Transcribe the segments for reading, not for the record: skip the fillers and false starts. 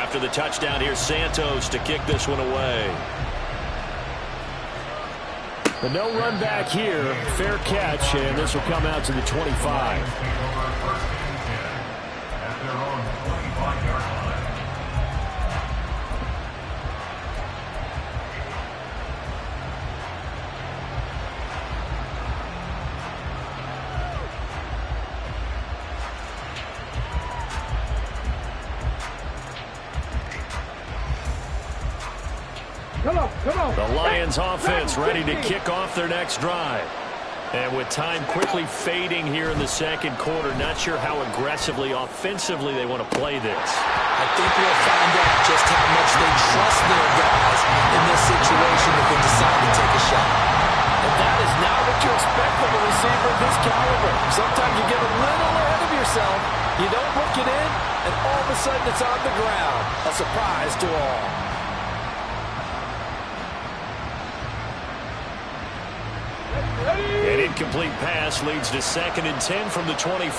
After the touchdown, here's Santos to kick this one away. The no run back here. Fair catch, and this will come out to the 25. The Lions offense ready to kick off their next drive. And with time quickly fading here in the second quarter, not sure how aggressively, offensively they want to play this. I think we'll find out just how much they trust their guys in this situation if they decide to take a shot. And that is not what you expect from a receiver of this caliber. Sometimes you get a little ahead of yourself, you don't look it in, and all of a sudden it's on the ground. A surprise to all. An incomplete pass leads to 2nd and 10 from the 25.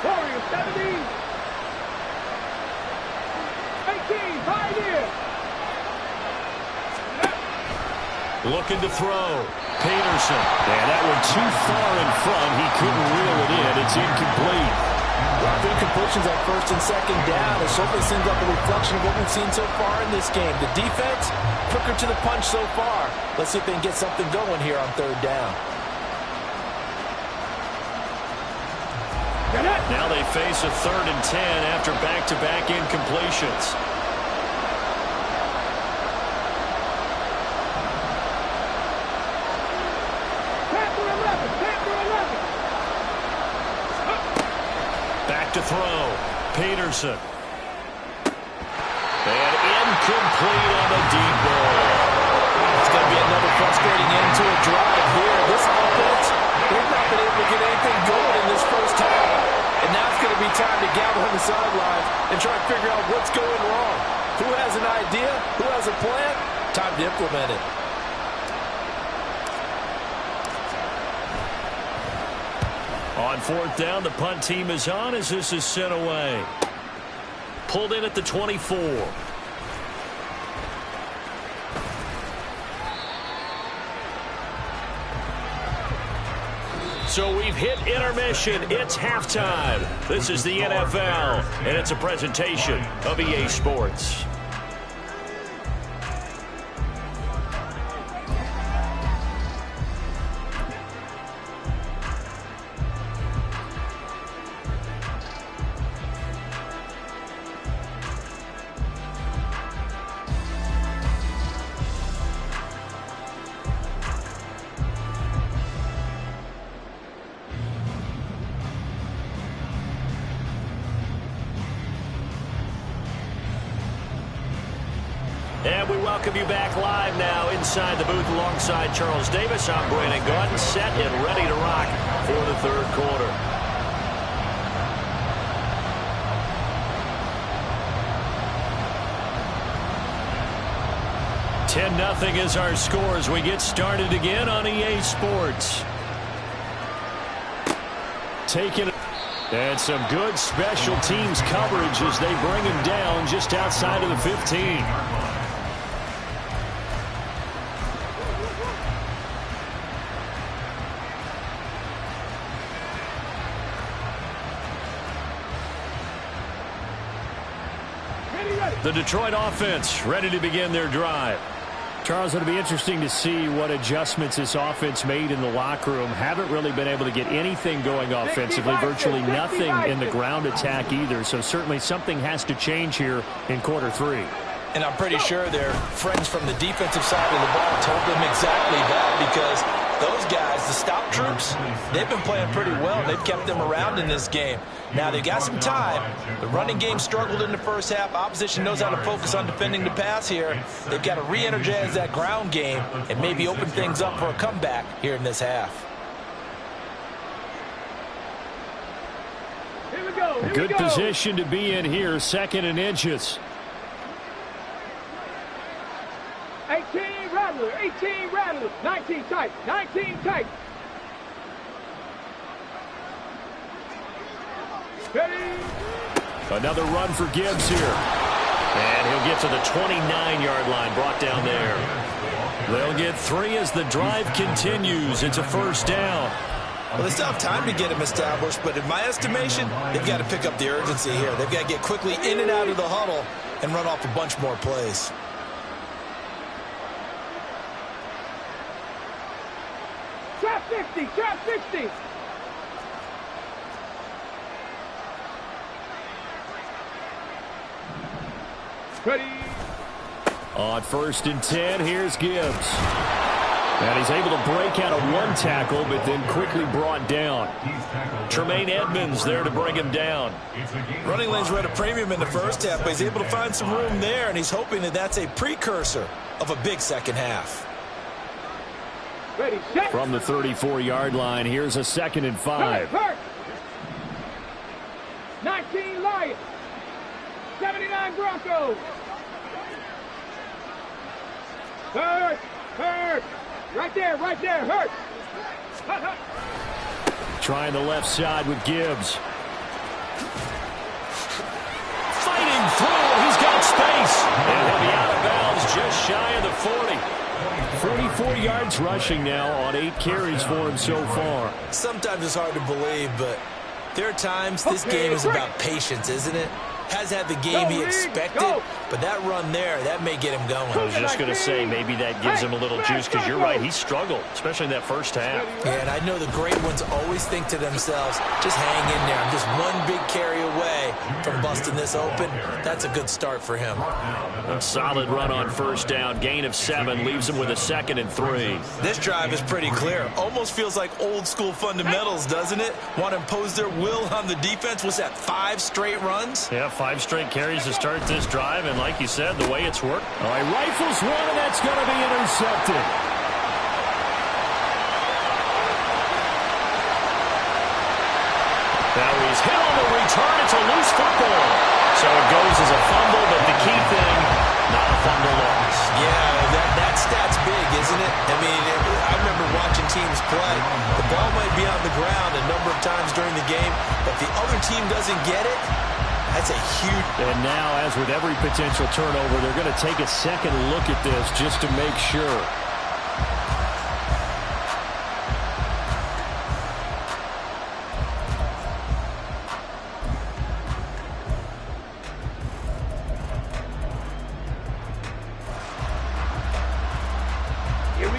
Warriors 17. 18, pioneer. Looking to throw. Peterson. And that one too far in front. He couldn't reel it in. It's incomplete. Rough incompletions on 1st and 2nd down. It certainly seems like a reflection of what we've seen so far in this game. The defense, quicker to the punch so far. Let's see if they can get something going here on 3rd down. Now they face a 3rd and 10 after back-to-back incompletions. Back to throw. Peterson. And incomplete on the deep ball. It's going to be another frustrating end to a drive here. This offense, they've not been able to get anything going in this first half. And now it's going to be time to gather on the sidelines and try to figure out what's going wrong. Who has an idea? Who has a plan? Time to implement it. On 4th down, the punt team is on as this is sent away. Pulled in at the 24. So we've hit intermission. It's halftime. This is the NFL, and it's a presentation of EA Sports. And we welcome you back live now inside the booth alongside Charles Davis. I'm Brandon Gaudin, set and ready to rock for the 3rd quarter. (10-0) is our score as we get started again on EA Sports. Taking it. And some good special teams coverage as they bring him down just outside of the 15. The Detroit offense ready to begin their drive. Charles, it'll be interesting to see what adjustments this offense made in the locker room. Haven't really been able to get anything going offensively, virtually nothing in the ground attack either. So certainly something has to change here in quarter 3. And I'm pretty sure their friends from the defensive side of the ball told them exactly that, because those guys, the stop troops, they've been playing pretty well. They've kept them around in this game. Now, they've got some time. The running game struggled in the first half. Opposition knows how to focus on defending the pass here. They've got to re-energize that ground game and maybe open things up for a comeback here in this half. Here we go. A good position to be in here, 2nd and inches. 18 Rattler, 18 Rattler, 19 tight, 19 tight. Ready? Another run for Gibbs here. And he'll get to the 29-yard line, brought down there. They'll get 3 as the drive continues. It's a first down. Well, they still have time to get him established, but in my estimation, they've got to pick up the urgency here. They've got to get quickly in and out of the huddle and run off a bunch more plays. Trap 60, trap 60. Ready. On 1st and 10, here's Gibbs. And he's able to break out of 1 tackle, but then quickly brought down. Tremaine Edmonds there to bring him down. Running lanes were at a premium in the first half, but he's able to find some room there, and he's hoping that that's a precursor of a big second half. Ready, set. From the 34-yard line, here's a 2nd and 5. Hurt. 19 Lions. 79 Broncos. Hurt. Hurt. Right there, hurt. Trying the left side with Gibbs. Fighting through. He's got space. And he'll be out of bounds just shy of the 40. 44 yards rushing now on 8 carries for him so far. Sometimes it's hard to believe, but there are times this game is about patience, isn't it? Has had the game he expected, but that run there, that may get him going. I was just going to say, maybe that gives him a little juice, because you're right, he struggled, especially in that first half. Yeah, and I know the great ones always think to themselves, just hang in there. I'm just one big carry away from busting this open. That's a good start for him. A solid run on 1st down. Gain of 7 leaves him with a 2nd and 3. This drive is pretty clear. Almost feels like old school fundamentals, doesn't it? Want to impose their will on the defense. Was that 5 straight runs? Yeah, 5 straight carries to start this drive, and like you said, the way it's worked. All right, rifles one, and that's going to be intercepted. Now he's hit on the return. It's a loose football. So it goes as a fumble, but the key thing, not a fumble loss. Yeah, that stat's big, isn't it? I mean, I remember watching teams play. The ball might be on the ground a number of times during the game, but if the other team doesn't get it, that's a huge... And now, as with every potential turnover, they're going to take a second look at this just to make sure.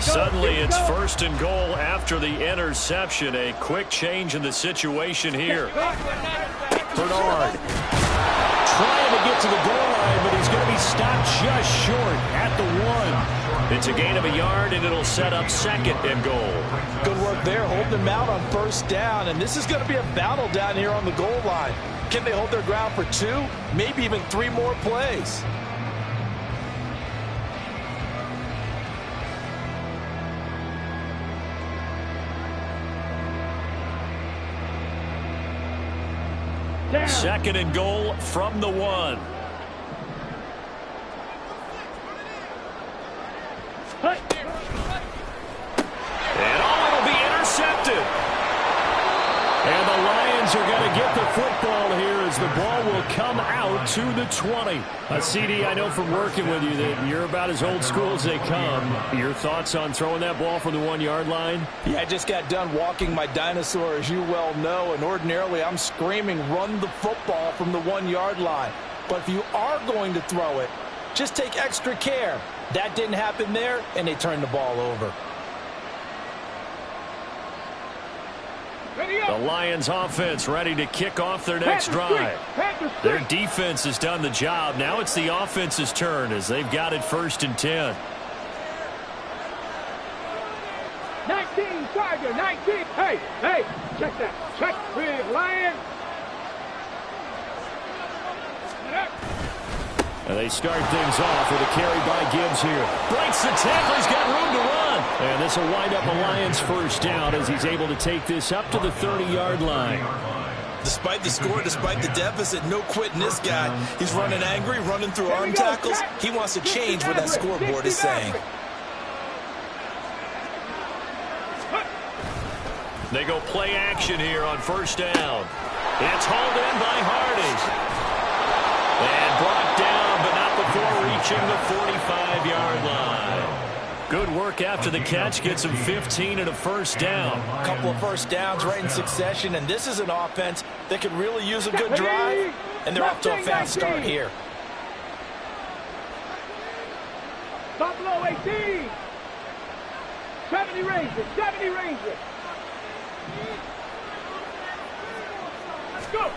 Suddenly it's 1st and goal after the interception. A quick change in the situation here. Bernard trying to get to the goal line, but he's going to be stopped just short at the 1. It's a gain of a yard, and it'll set up 2nd and goal. Good work there, holding them out on 1st down, and this is going to be a battle down here on the goal line. Can they hold their ground for 2, maybe even 3 more plays? Down. 2nd and goal from the 1. And it'll be intercepted. And the Lions are going to get the football here as the ball will come out to the 20. CD, I know from working with you that you're about as old school as they come. Your thoughts on throwing that ball from the 1-yard line? Yeah, I just got done walking my dinosaur, as you well know, and ordinarily I'm screaming, run the football from the 1-yard line. But if you are going to throw it, just take extra care. That didn't happen there, and they turned the ball over. The Lions offense ready to kick off their next drive. Their defense has done the job. Now it's the offense's turn as they've got it 1st and 10. 19 Tiger, 19. Hey, check that. Check with Lions. And they start things off with a carry by Gibbs here. Breaks the tackle. He's got room to run. And this will wind up a Lions 1st down as he's able to take this up to the 30-yard line. Despite the score, despite the deficit, no quitting this guy. He's running angry, running through arm tackles. He wants to change what that scoreboard is saying. They go play action here on 1st down. It's hauled in by Hardy. approaching the 45-yard line. Good work after the catch. Gets him 15 and a first down. A couple of first downs right in succession, and this is an offense that could really use a good drive, and they're off to a fast start here. Buffalo 18. 70 Rangers. 70 Rangers. Let's go.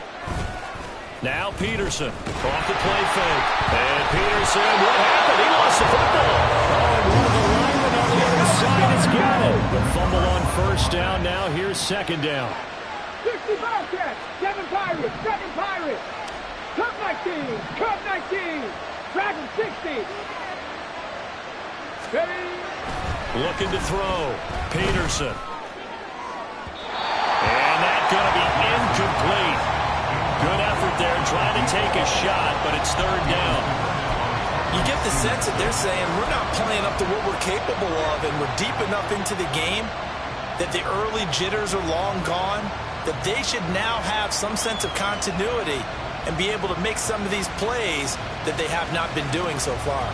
Now Peterson off the play fake. And Peterson, what happened? He lost the football. Oh, and one of the linemen on the other side has got it. The fumble on first down. Now here's second down. 60 Bobcats. 7 Pirates. 7 Pirates. Cup 19. Cup 19. Dragon 60. Ready. Looking to throw. Peterson. And that's going to be incomplete. Good effort there, trying to take a shot, but it's third down. You get the sense that they're saying we're not playing up to what we're capable of, and we're deep enough into the game that the early jitters are long gone, that they should now have some sense of continuity and be able to make some of these plays that they have not been doing so far.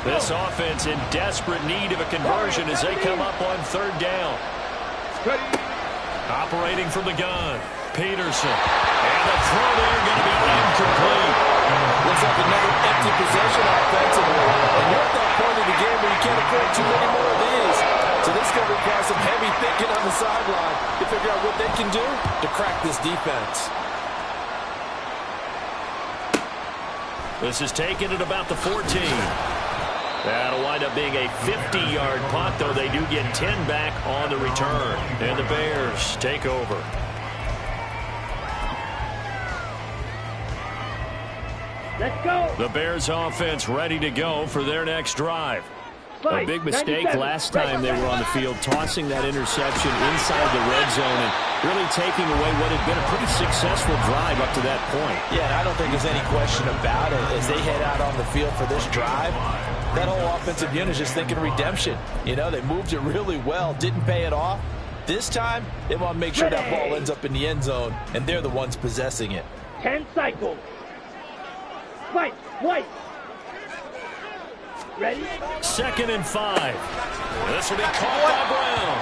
This offense in desperate need of a conversion as they come up on third down. Operating from the gun, Peterson. And the throw there going to be incomplete. Looks like another empty possession offensively. And you're at that point of the game where you can't afford too many more of these. So this is going to require some heavy thinking on the sideline to figure out what they can do to crack this defense. This is taken at about the 14. That'll wind up being a 50-yard punt, though they do get 10 back on the return. And the Bears take over. Let's go. The Bears offense ready to go for their next drive. A big mistake last time they were on the field, tossing that interception inside the red zone and really taking away what had been a pretty successful drive up to that point. Yeah, and I don't think there's any question about it. As they head out on the field for this drive, that whole offensive unit is just thinking redemption. You know, they moved it really well, didn't pay it off. This time, they want to make sure that ball ends up in the end zone, and they're the ones possessing it. 10 cycles. Fight. White. Ready? 2nd and 5. This will be caught by Brown.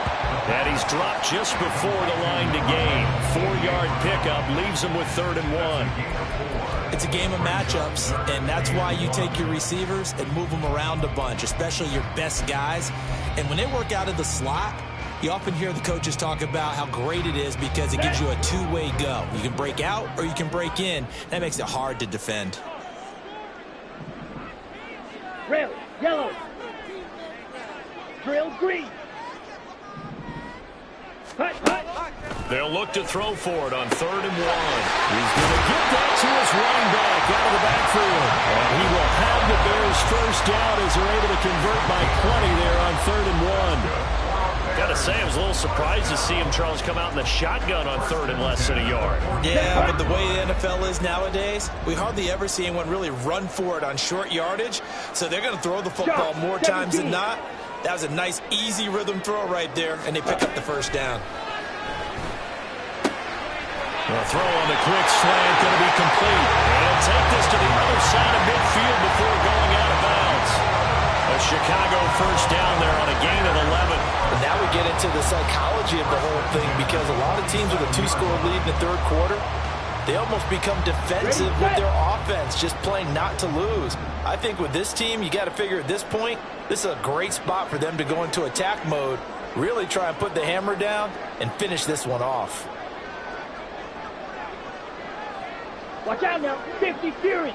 And he's dropped just before the line to gain. 4-yard pickup leaves him with 3rd and 1. It's a game of matchups, and that's why you take your receivers and move them around a bunch, especially your best guys. And when they work out of the slot, you often hear the coaches talk about how great it is because it gives you a two-way go. You can break out or you can break in. That makes it hard to defend. Drill. Yellow. Drill green. Hut, hut. They'll look to throw for it on 3rd and 1. He's going to get that to his running back out of the backfield. And he will have the Bears first down as they're able to convert by 20 there on 3rd and 1. Got to say, I was a little surprised to see him, Charles, come out in the shotgun on 3rd and less than a yard. Yeah, but the way the NFL is nowadays, we hardly ever see anyone really run for it on short yardage. So they're going to throw the football more times than not. That was a nice, easy rhythm throw right there, and they pick up the first down. The throw on the quick slant going to be complete. And he'll take this to the other side of midfield before going out of bounds. A Chicago first down there on a gain of 11. And now we get into the psychology of the whole thing because a lot of teams with a 2-score lead in the 3rd quarter, they almost become defensive with their offense, just playing not to lose. I think with this team, you got to figure at this point, this is a great spot for them to go into attack mode, really try and put the hammer down and finish this one off. Watch out now. 50 Fury.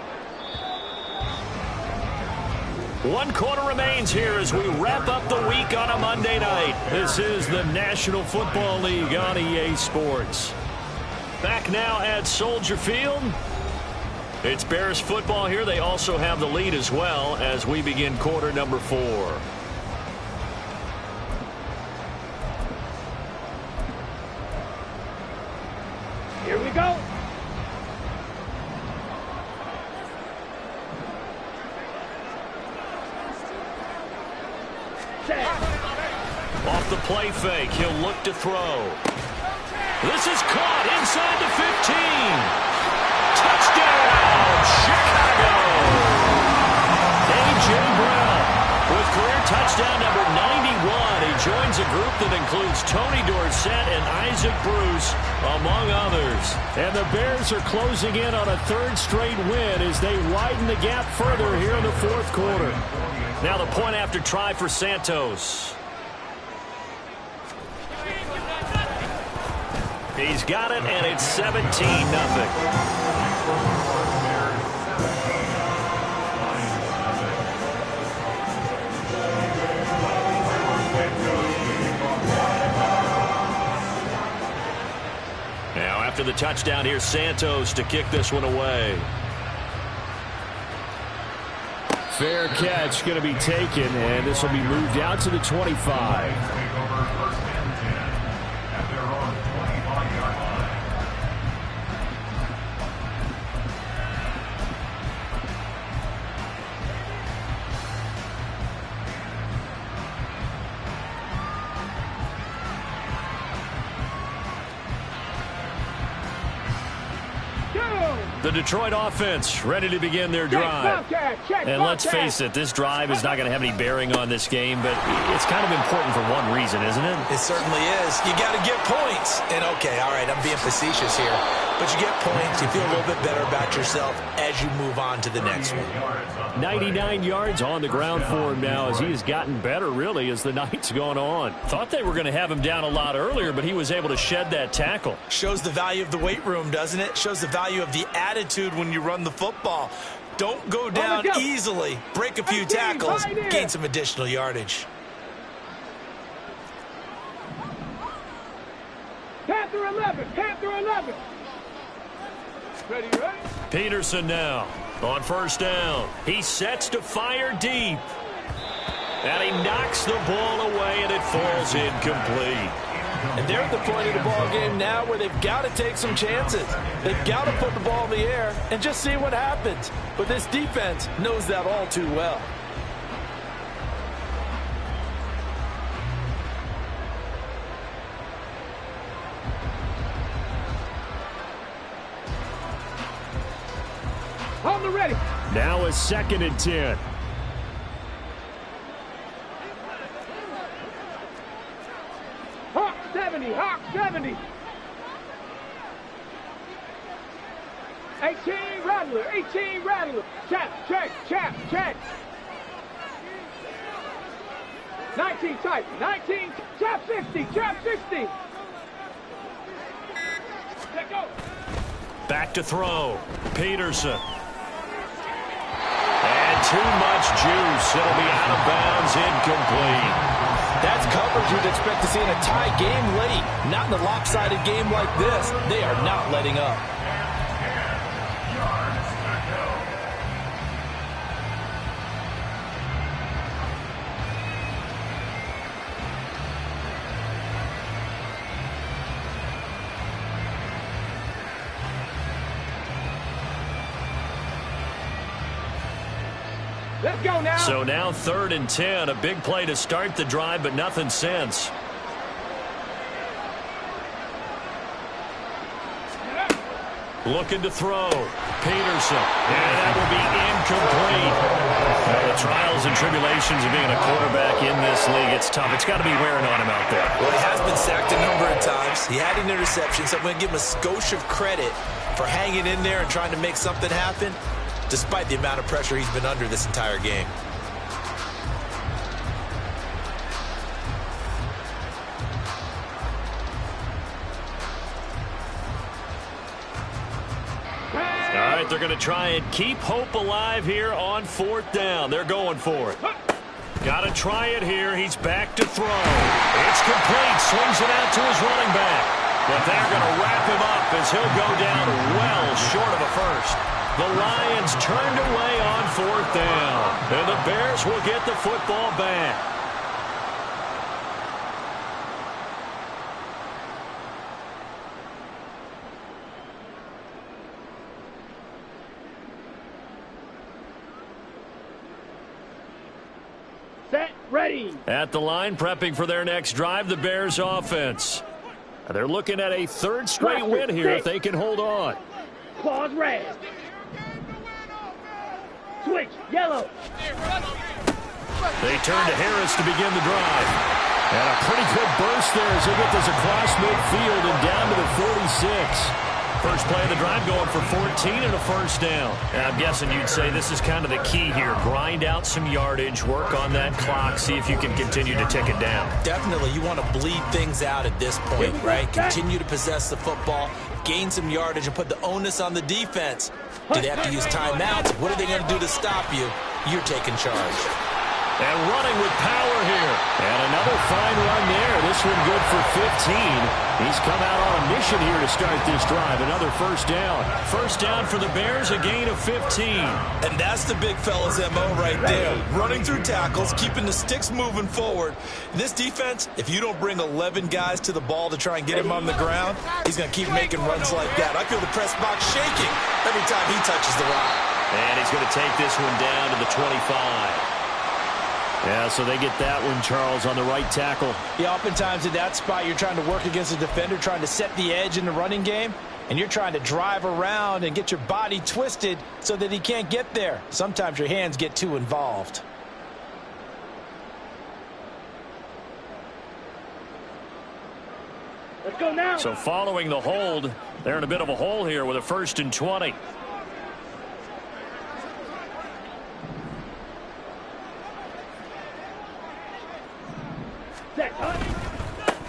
1 quarter remains here as we wrap up the week on a Monday night. This is the National Football League on EA Sports. Back now at Soldier Field. It's Bears football here. They also have the lead as well as we begin quarter number 4. Here we go. Off the play fake, he'll look to throw. This is caught inside the 15. Touchdown, Chicago! And touchdown number 91. He joins a group that includes Tony Dorsett and Isaac Bruce, among others. And the Bears are closing in on a third straight win as they widen the gap further here in the fourth quarter. Now the point after try for Santos. He's got it, and it's 17-0. Now after the touchdown, here's Santos to kick this one away. Fair catch going to be taken, and this will be moved out to the 25. The Detroit offense ready to begin their drive. And let's face it, this drive is not going to have any bearing on this game, but it's kind of important for one reason, isn't it? It certainly is. You got to get points. And, okay, all right, I'm being facetious here. But you get points, you feel a little bit better about yourself as you move on to the next one. 99 yards on the ground for him now as he has gotten better, really, as the night's gone on. Thought they were going to have him down a lot earlier, but he was able to shed that tackle. Shows the value of the weight room, doesn't it? Shows the value of the attitude when you run the football. Don't go down easily. Break a few tackles, gain some additional yardage. Panther 11, Panther 11. Ready, ready? Peterson now on first down. He sets to fire deep. And he knocks the ball away, and it falls incomplete. And they're at the point of the ball game now where they've got to take some chances. They've got to put the ball in the air and just see what happens. But this defense knows that all too well. On the ready. Now a 2nd and 10. Hawk 70, Hawk 70. 18 Rattler, 18 Rattler. Check, check, check, check. 19 type, 19, trap 60, trap 60. Let go. Back to throw. Peterson. And too much juice. It'll be out of bounds, incomplete. That's coverage you'd expect to see in a tie game late. Not in a lopsided game like this. They are not letting up. Let's go now. So now 3rd and 10. A big play to start the drive, but nothing since. Looking to throw. Peterson. And that will be incomplete. The trials and tribulations of being a quarterback in this league, it's tough. It's got to be wearing on him out there. Well, he has been sacked a number of times. He had an interception, so I'm going to give him a skosh of credit for hanging in there and trying to make something happen, despite the amount of pressure he's been under this entire game. All right, they're going to try and keep hope alive here on 4th down. They're going for it. Got to try it here. He's back to throw. It's complete. Swings it out to his running back. But they're going to wrap him up as he'll go down well short of a first. The Lions turned away on 4th down. And the Bears will get the football back. Set, ready. At the line, prepping for their next drive, the Bears offense. They're looking at a 3rd straight win here if they can hold on. Claws red. Switch, yellow. They turn to Harris to begin the drive. And a pretty good burst there as they get this across midfield and down to the 46. First play of the drive going for 14 and a first down. And I'm guessing you'd say this is kind of the key here. Grind out some yardage, work on that clock, see if you can continue to tick it down. Definitely, you want to bleed things out at this point, right? Continue to possess the football, gain some yardage, and put the onus on the defense. Do they have to use timeouts? What are they going to do to stop you? You're taking charge. And running with power here. And another fine run there. This one good for 15. He's come out on a mission here to start this drive. Another first down. First down for the Bears, a gain of 15. And that's the big fella's MO right there. Running through tackles, keeping the sticks moving forward. This defense, if you don't bring 11 guys to the ball to try and get him on the ground, he's going to keep making runs like that. I feel the press box shaking every time he touches the rock. And he's going to take this one down to the 25. Yeah, so they get that one, Charles, on the right tackle. Yeah, oftentimes in that spot, you're trying to work against a defender, trying to set the edge in the running game, and you're trying to drive around and get your body twisted so that he can't get there. Sometimes your hands get too involved. Let's go now. So following the hold, they're in a bit of a hole here with a 1st and 20.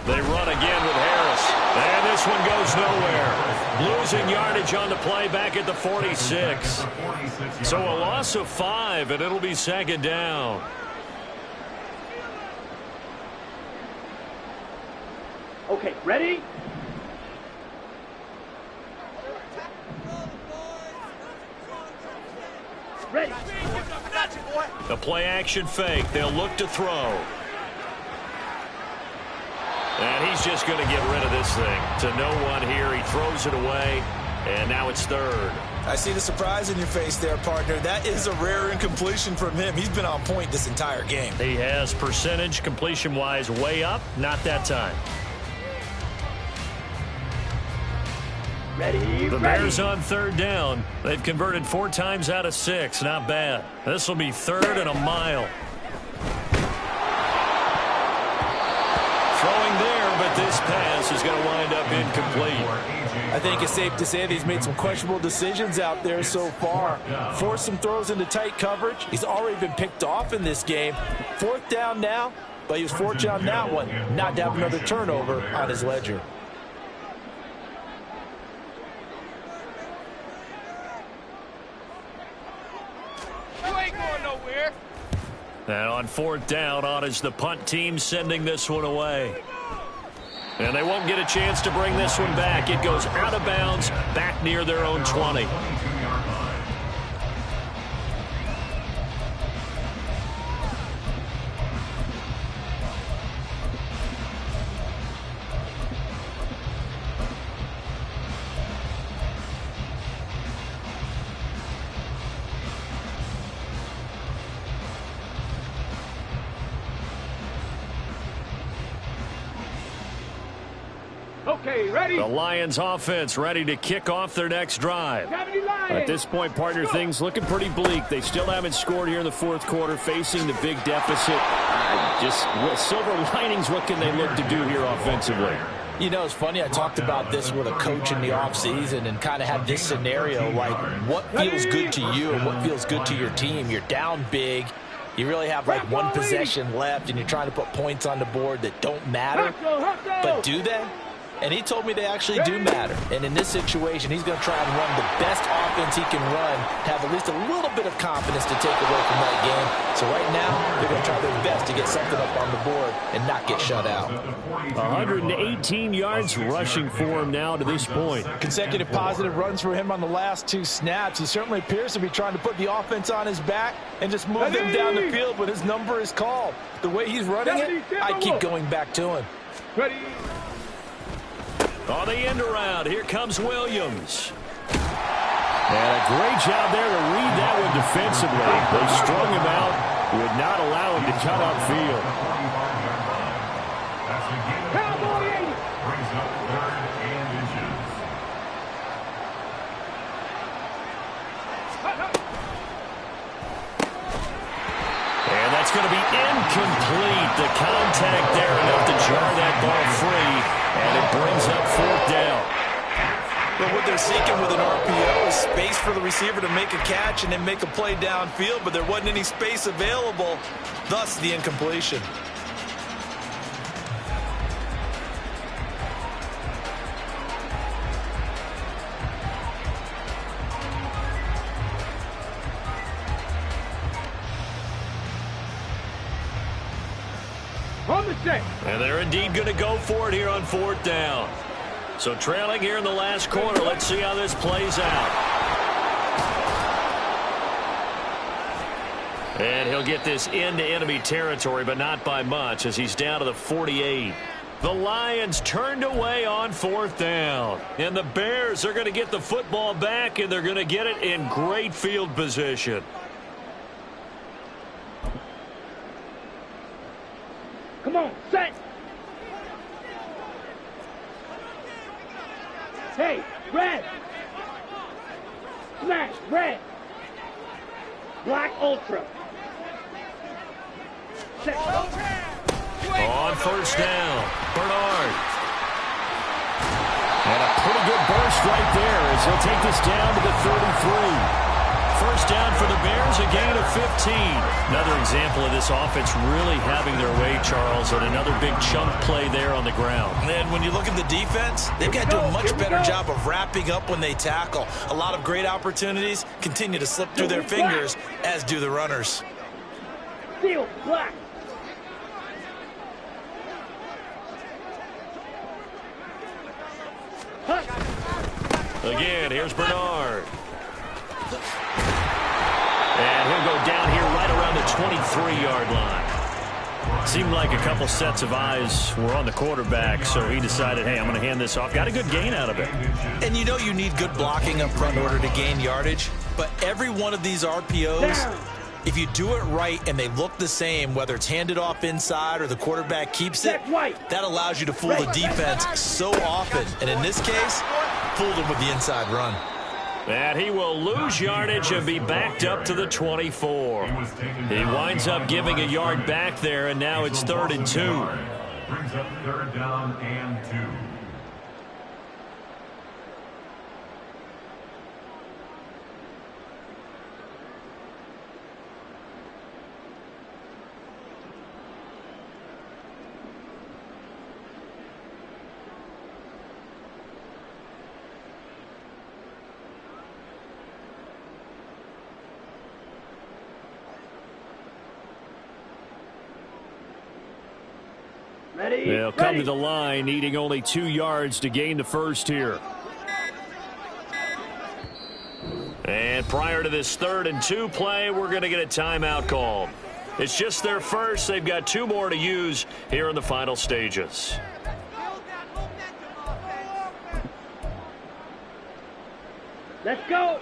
They run again with Harris. And this one goes nowhere. Losing yardage on the play back at the 46. So a loss of 5, and it'll be 2nd down. Okay, ready? Ready. The play action fake. They'll look to throw. And he's just going to get rid of this thing. To no one here. He throws it away. And now it's 3rd. I see the surprise in your face there, partner. That is a rare incompletion from him. He's been on point this entire game. He has percentage completion-wise way up. Not that time. Ready, The Bears on 3rd down. They've converted 4 times out of 6. Not bad. This will be 3rd and a mile. Throwing there, but this pass is going to wind up incomplete. I think it's safe to say that he's made some questionable decisions out there so far. Forced some throws into tight coverage. He's already been picked off in this game. 4th down now, but he was fortunate on that one not to have another turnover on his ledger. And on 4th down, on is the punt team sending this one away. And they won't get a chance to bring this one back. It goes out of bounds, back near their own 20. Okay, ready? The Lions offense ready to kick off their next drive. At this point, partner, things looking pretty bleak. They still haven't scored here in the 4th quarter, facing the big deficit. Just silver linings, what can they look to do here offensively? You know, it's funny, I talked about this with a coach in the offseason and kind of had this scenario, like what feels good to you and what feels good to your team. You're down big. You really have like one possession left, and you're trying to put points on the board that don't matter. But do they? And he told me they actually do matter. And in this situation, he's going to try and run the best offense he can run, have at least a little bit of confidence to take away from that game. So right now, they're going to try their best to get something up on the board and not get shut out. 118 yards rushing for him now to this point. Consecutive positive runs for him on the last 2 snaps. He certainly appears to be trying to put the offense on his back and just move them down the field when his number is called. The way he's running it, I keep going back to him. Ready? On the end around, here comes Williams. And a great job there to read that one defensively. They strung him out, would not allow him to cut upfield. And That's going to be incomplete. The contact there enough to jar that ball free, and it brings up 4th down. But what they're seeking with an RPO is space for the receiver to make a catch and then make a play downfield, but there wasn't any space available, thus the incompletion. On the set. And they're indeed going to go for it here on 4th down. So trailing here in the last quarter. Let's see how this plays out. And he'll get this into enemy territory, but not by much as he's down to the 48. The Lions turned away on 4th down. And the Bears are going to get the football back, and they're going to get it in great field position. Come on, set. Hey, red. Smash, red. Black ultra. Set. On 1st down, Bernard. And a pretty good burst right there as he'll take this down to the 33. 1st down for the Bears, a gain of 15. Another example of this offense really having their way, Charles, and another big chunk play there on the ground. And when you look at the defense, they've got to do a much better job of wrapping up when they tackle. A lot of great opportunities continue to slip through their fingers, as do the runners. Steel, black. Again, here's Bernard. And he'll go down here right around the 23-yard line. Seemed like a couple sets of eyes were on the quarterback, so he decided, hey, I'm going to hand this off. Got a good gain out of it. And you know you need good blocking up front in order to gain yardage, but every one of these RPOs, if you do it right and they look the same, whether it's handed off inside or the quarterback keeps it, that allows you to fool the defense so often. And in this case, fooled them with the inside run. And he will lose yardage and be backed up to the 24. He winds up giving a yard back there, and now it's 3rd and 2. Brings up 3rd down and 2. They'll come to the line, needing only 2 yards to gain the first here. And prior to this 3rd and 2 play, we're going to get a timeout called. It's just their first. They've got 2 more to use here in the final stages. Let's go.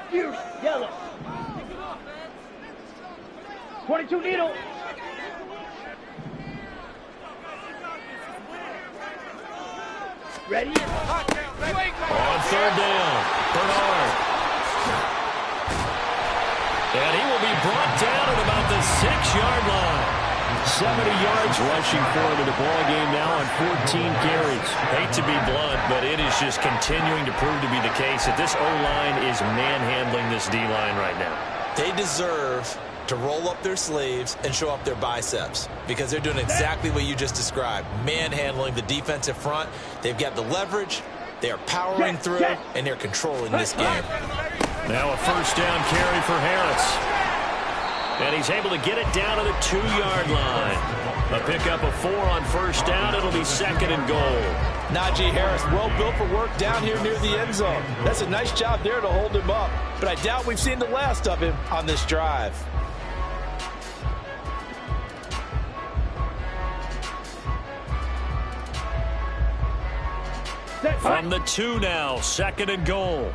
Fierce yellow. 22 needle. Ready? On 3rd down, Bernard. And he will be brought down at about the 6-yard line. 70 yards rushing forward to the ball game now on 14 carries. Hate to be blunt, but it is just continuing to prove to be the case that this O-line is manhandling this D-line right now. They deserve to roll up their sleeves and show up their biceps because they're doing exactly what you just described, manhandling the defensive front. They've got the leverage, they are powering through, and they're controlling this game. Now a 1st down carry for Harris. And he's able to get it down to the 2-yard line. A pickup of 4 on 1st down. It'll be 2nd and goal. Najee Harris, well built for work down here near the end zone. That's a nice job there to hold him up. But I doubt we've seen the last of him on this drive. From the 2 now, 2nd and goal.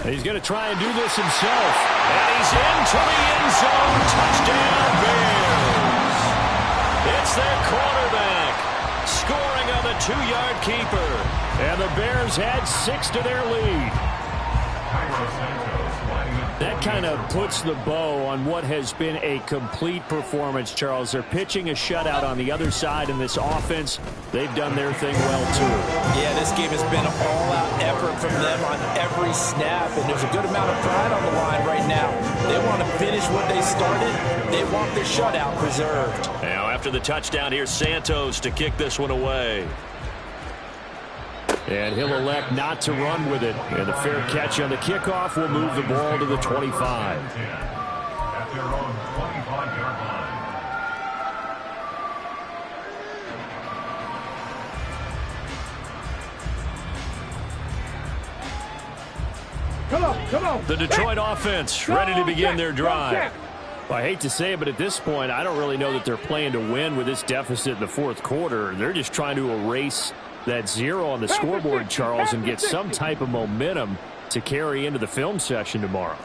He's going to try and do this himself. And he's into the end zone. Touchdown, Bears. It's their quarterback scoring a the 2-yard keeper. And the Bears add 6 to their lead. That kind of puts the bow on what has been a complete performance, Charles. They're pitching a shutout on the other side in this offense. They've done their thing well, too. Yeah, this game has been an all-out effort from them on every snap, and there's a good amount of pride on the line right now. They want to finish what they started. They want their shutout preserved. Now, after the touchdown, here's Santos to kick this one away. And he'll elect not to run with it. And the fair catch on the kickoff will move the ball to the 25. At their own 25-yard line. Come on. The Detroit offense ready to begin their drive. Well, I hate to say it, but at this point, I don't really know that they're playing to win with this deficit in the fourth quarter. They're just trying to erase that 0 on the scoreboard, Charles, and get some type of momentum to carry into the film session tomorrow.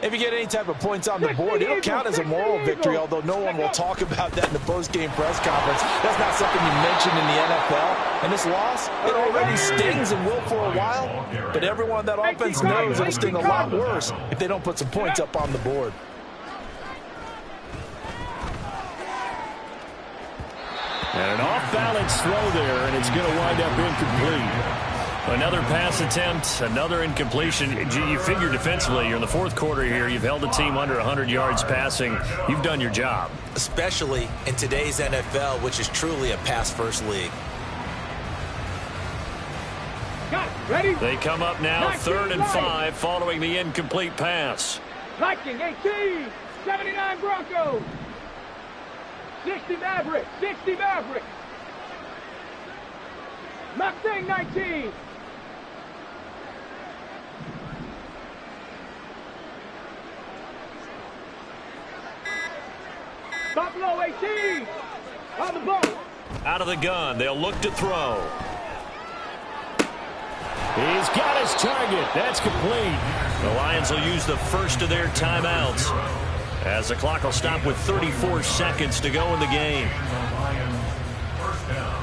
If you get any type of points on the board, it'll count as a moral victory, although no one will talk about that in the post-game press conference. That's not something you mentioned in the NFL. And this loss, it already stings and will for a while, but everyone on that offense knows it'll sting a lot worse if they don't put some points up on the board. And an off-balance throw there, and it's going to wind up incomplete. Another pass attempt, another incompletion. You figure defensively, you're in the fourth quarter here. You've held the team under 100 yards passing. You've done your job. Especially in today's NFL, which is truly a pass-first league. Got it. Ready? They come up now 3rd and 5 following the incomplete pass. Viking 18, 79 Broncos. 60 Mavericks, 60 Mavericks. Mustang 19. Buffalo 18. On the ball. Out of the gun, they'll look to throw. He's got his target. That's complete. The Lions will use the first of their timeouts, as the clock will stop with 34 seconds to go in the game. First down.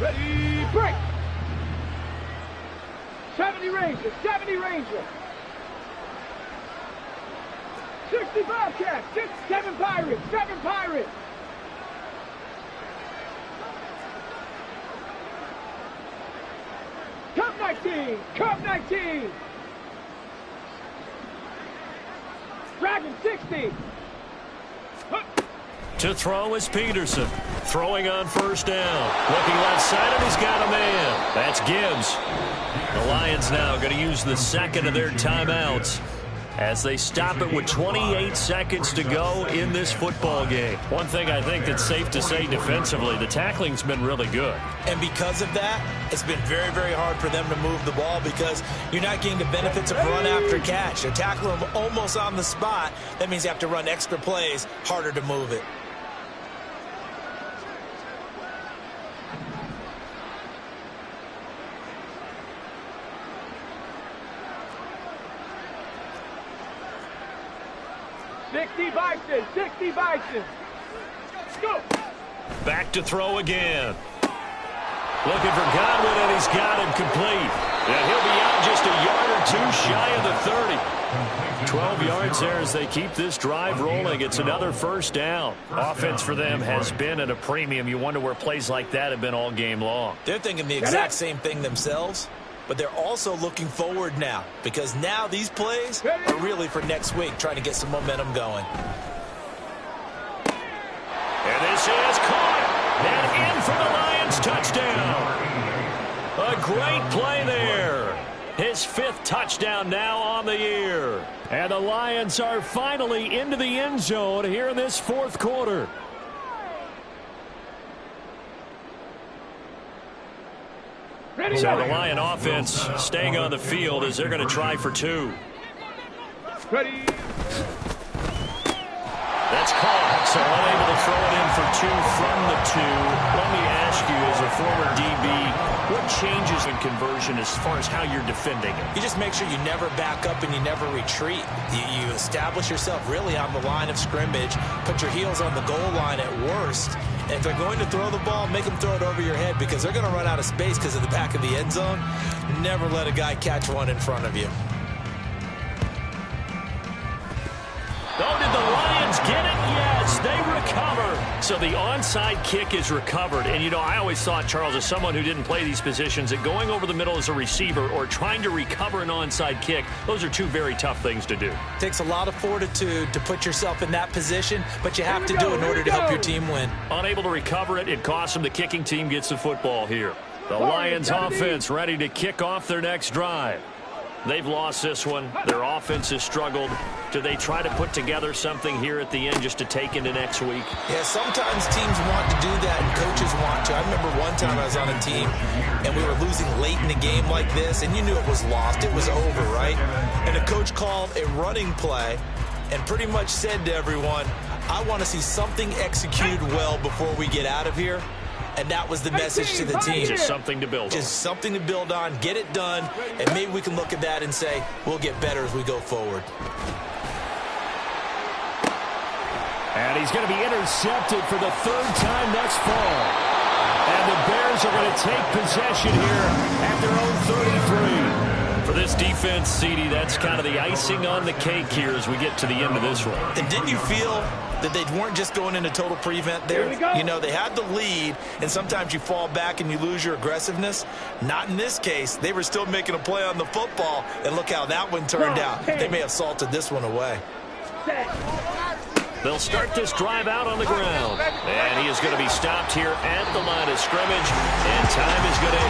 Ready, break. 70 Rangers, 70 Rangers. 65 Cats, 7 Pirates, 7 Pirates. Cup 19, Cup 19. Dragon 60. To throw is Peterson. Throwing on first down. Looking left side, and he's got a man. That's Gibbs. The Lions now going to use the second of their timeouts as they stop it with 28 seconds to go in this football game. One thing I think that's safe to say defensively, the tackling's been really good. And because of that, it's been very, very hard for them to move the ball because you're not getting the benefits of run after catch. They're tackling them almost on the spot. That means you have to run extra plays, harder to move it. Bison, 60 Bison. Go. Back to throw again. Looking for Godwin, and he's got him complete. And he'll be out just a yard or two shy of the 30. 12 yards there as they keep this drive rolling. It's another first down. Offense for them has been at a premium. You wonder where plays like that have been all game long. They're thinking the exact same thing themselves, but they're also looking forward now because now these plays are really for next week, trying to get some momentum going. And this is caught. And in for the Lions touchdown. A great play there. His 5th touchdown now on the year. And the Lions are finally into the end zone here in this fourth quarter. So the Lion offense staying on the field as they're going to try for 2. Ready. That's caught, so unable to throw it in for 2 from the 2. Let me ask you, as a former DB, what changes in conversion as far as how you're defending it? You just make sure you never back up and you never retreat. You establish yourself really on the line of scrimmage, put your heels on the goal line at worst. And if they're going to throw the ball, make them throw it over your head because they're going to run out of space because of the back of the end zone. Never let a guy catch one in front of you. Oh, did the Lions get it? Yes, they recover. So the onside kick is recovered. And, you know, I always thought, Charles, as someone who didn't play these positions, that going over the middle as a receiver or trying to recover an onside kick, those are 2 very tough things to do. It takes a lot of fortitude to put yourself in that position, but you have to do it in order to help your team win. Unable to recover it, it costs them. The kicking team gets the football here. The Lions offense ready to kick off their next drive. They've lost this one. Their offense has struggled. Do they try to put together something here at the end just to take into next week? Yeah, sometimes teams want to do that and coaches want to. I remember one time I was on a team and we were losing late in a game like this and you knew it was lost. It was over, right? And the coach called a running play and pretty much said to everyone, I want to see something executed well before we get out of here. And that was the message to the team. Just something to build on. Just something to build on, get it done, and maybe we can look at that and say, we'll get better as we go forward. And he's going to be intercepted for the 3rd time thus far. And the Bears are going to take possession here at their own 33. For this defense, CD, that's kind of the icing on the cake here as we get to the end of this one. And didn't you feel that they weren't just going into total prevent there? You know, they had the lead, and sometimes you fall back and you lose your aggressiveness. Not in this case. They were still making a play on the football, and look how that one turned out. They may have salted this one away. They'll start this drive out on the ground. And he is going to be stopped here at the line of scrimmage. And time is going to